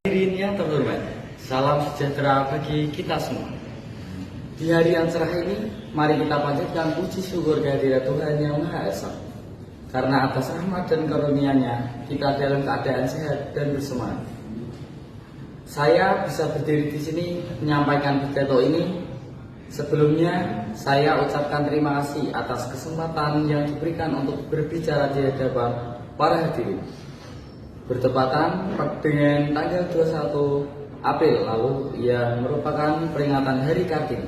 Hadirin yang terhormat, salam sejahtera bagi kita semua. Di hari yang cerah ini, mari kita panjatkan puji syukur kehadirat Tuhan Yang Maha Esa. Karena atas rahmat dan karunia-Nya, kita dalam keadaan sehat dan bersemangat. Saya bisa berdiri di sini menyampaikan pidato ini. Sebelumnya, saya ucapkan terima kasih atas kesempatan yang diberikan untuk berbicara di hadapan para hadirin. Bertepatan dengan tanggal 21 April lalu yang merupakan peringatan Hari Kartini.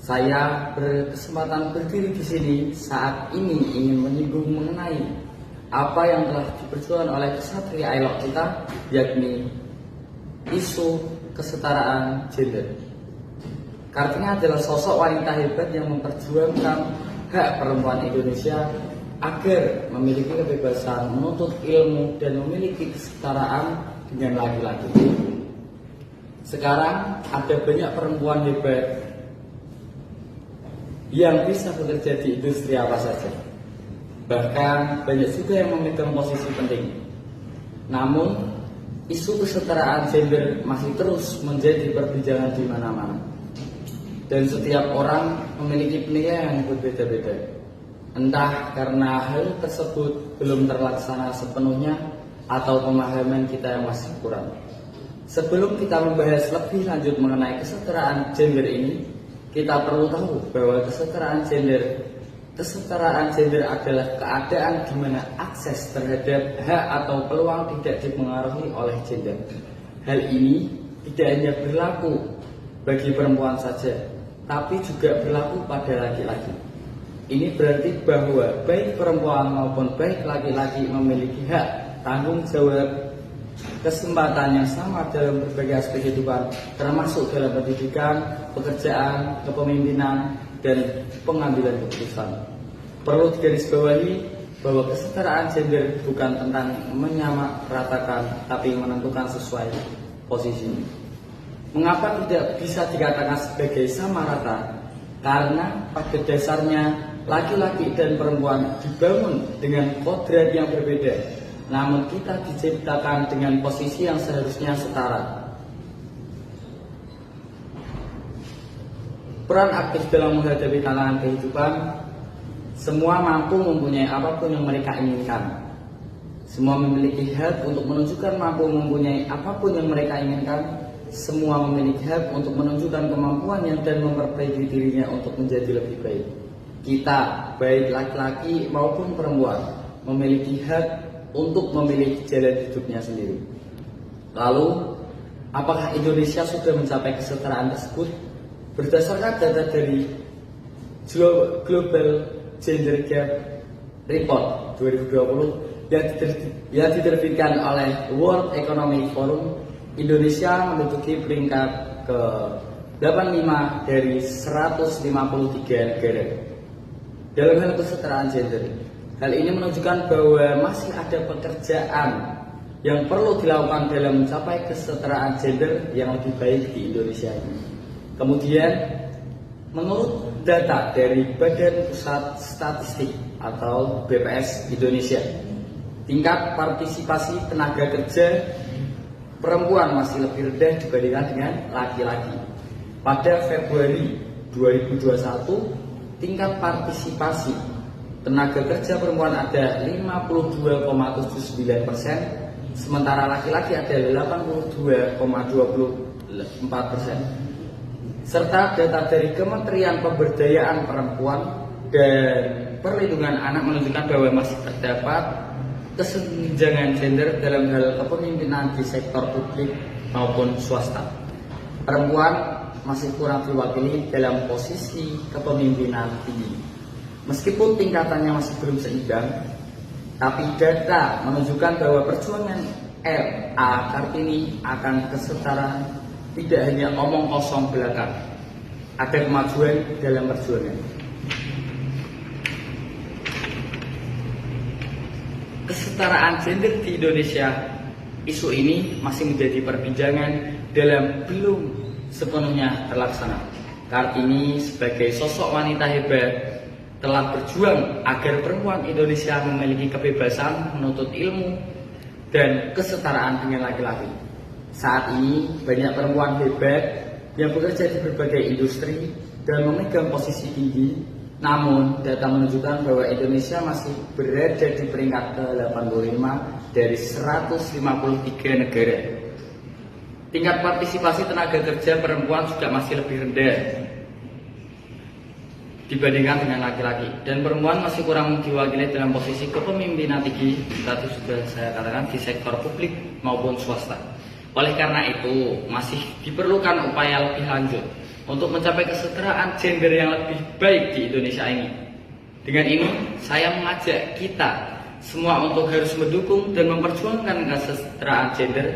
Saya berkesempatan berdiri di sini saat ini ingin menyinggung mengenai apa yang telah diperjuangkan oleh kesatria elok kita, yakni isu kesetaraan gender. Kartini adalah sosok wanita hebat yang memperjuangkan hak perempuan Indonesia agar memiliki kebebasan menuntut ilmu dan memiliki kesetaraan dengan laki-laki. Sekarang ada banyak perempuan hebat yang bisa bekerja di industri apa saja. Bahkan banyak juga yang memegang posisi penting. Namun, isu kesetaraan gender masih terus menjadi perbincangan di mana-mana. Dan setiap orang memiliki penilaian yang berbeda-beda. Entah karena hal tersebut belum terlaksana sepenuhnya atau pemahaman kita yang masih kurang. Sebelum kita membahas lebih lanjut mengenai kesetaraan gender ini, kita perlu tahu bahwa kesetaraan gender adalah keadaan di mana akses terhadap hak atau peluang tidak dipengaruhi oleh gender. Hal ini tidak hanya berlaku bagi perempuan saja, tapi juga berlaku pada laki-laki. Ini berarti bahwa baik perempuan maupun baik laki-laki memiliki hak, tanggung jawab, kesempatan yang sama dalam berbagai aspek kehidupan, termasuk dalam pendidikan, pekerjaan, kepemimpinan, dan pengambilan keputusan. Perlu digarisbawahi bahwa kesetaraan gender bukan tentang menyamaratakan, tapi menentukan sesuai posisinya. Mengapa tidak bisa dikatakan sebagai sama rata? Karena pada dasarnya laki-laki dan perempuan dibangun dengan kodrat yang berbeda, namun kita diciptakan dengan posisi yang seharusnya setara. Peran aktif dalam menghadapi tantangan kehidupan, semua mampu mempunyai apapun yang mereka inginkan. Semua memiliki hak untuk menunjukkan mampu mempunyai apapun yang mereka inginkan. Semua memiliki hak untuk menunjukkan kemampuannya dan memperbaiki dirinya untuk menjadi lebih baik. Kita, baik laki-laki maupun perempuan, memiliki hak untuk memilih jalan hidupnya sendiri. Lalu, apakah Indonesia sudah mencapai kesetaraan tersebut? Berdasarkan data dari Global Gender Gap Report 2020 yang diterbitkan oleh World Economic Forum, Indonesia menduduki peringkat ke-85 dari 153 negara dalam hal kesetaraan gender. Hal ini menunjukkan bahwa masih ada pekerjaan yang perlu dilakukan dalam mencapai kesetaraan gender yang lebih baik di Indonesia ini. Kemudian, menurut data dari Badan Pusat Statistik atau BPS Indonesia, tingkat partisipasi tenaga kerja perempuan masih lebih rendah dibandingkan dengan laki-laki. Pada Februari 2021, tingkat partisipasi tenaga kerja perempuan ada 52,79%, sementara laki-laki ada 82,24%. Serta data dari Kementerian Pemberdayaan Perempuan dan Perlindungan Anak menunjukkan bahwa masih terdapat kesenjangan gender dalam hal kepemimpinan di sektor publik maupun swasta. Perempuan masih kurang diwakili dalam posisi kepemimpinan tinggi. Meskipun tingkatannya masih belum seimbang, tapi data menunjukkan bahwa perjuangan R.A. Kartini akan kesetaraan tidak hanya omong kosong belaka. Ada kemajuan dalam perjuangan. Kesetaraan gender di Indonesia, isu ini masih menjadi perbincangan dalam belum sepenuhnya terlaksana. Kartini sebagai sosok wanita hebat telah berjuang agar perempuan Indonesia memiliki kebebasan menuntut ilmu dan kesetaraan dengan laki-laki. Saat ini banyak perempuan hebat yang bekerja di berbagai industri dan memegang posisi tinggi. Namun, data menunjukkan bahwa Indonesia masih berada di peringkat ke-85 dari 153 negara. Tingkat partisipasi tenaga kerja perempuan juga masih lebih rendah dibandingkan dengan laki-laki, dan perempuan masih kurang diwakili dalam posisi kepemimpinan tinggi, tadi sudah saya katakan, di sektor publik maupun swasta. Oleh karena itu, masih diperlukan upaya lebih lanjut untuk mencapai kesetaraan gender yang lebih baik di Indonesia ini. Dengan ini, saya mengajak kita semua untuk harus mendukung dan memperjuangkan kesetaraan gender.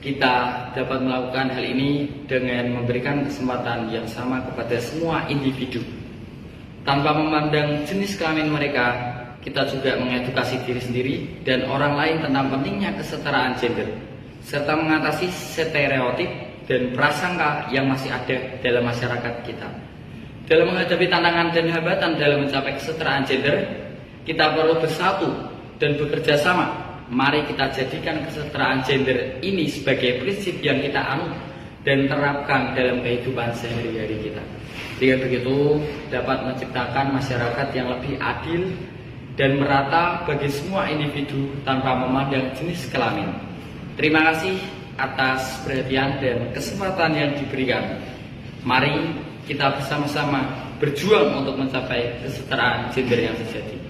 Kita dapat melakukan hal ini dengan memberikan kesempatan yang sama kepada semua individu. Tanpa memandang jenis kelamin mereka, kita juga mengedukasi diri sendiri dan orang lain tentang pentingnya kesetaraan gender, serta mengatasi stereotip dan prasangka yang masih ada dalam masyarakat kita. Dalam menghadapi tantangan dan hambatan dalam mencapai kesetaraan gender, kita perlu bersatu dan bekerja sama. Mari kita jadikan kesetaraan gender ini sebagai prinsip yang kita anut dan terapkan dalam kehidupan sehari-hari kita. Dengan begitu dapat menciptakan masyarakat yang lebih adil dan merata bagi semua individu tanpa memandang jenis kelamin. Terima kasih atas perhatian dan kesempatan yang diberikan. Mari kita bersama-sama berjuang untuk mencapai kesetaraan gender yang sejati.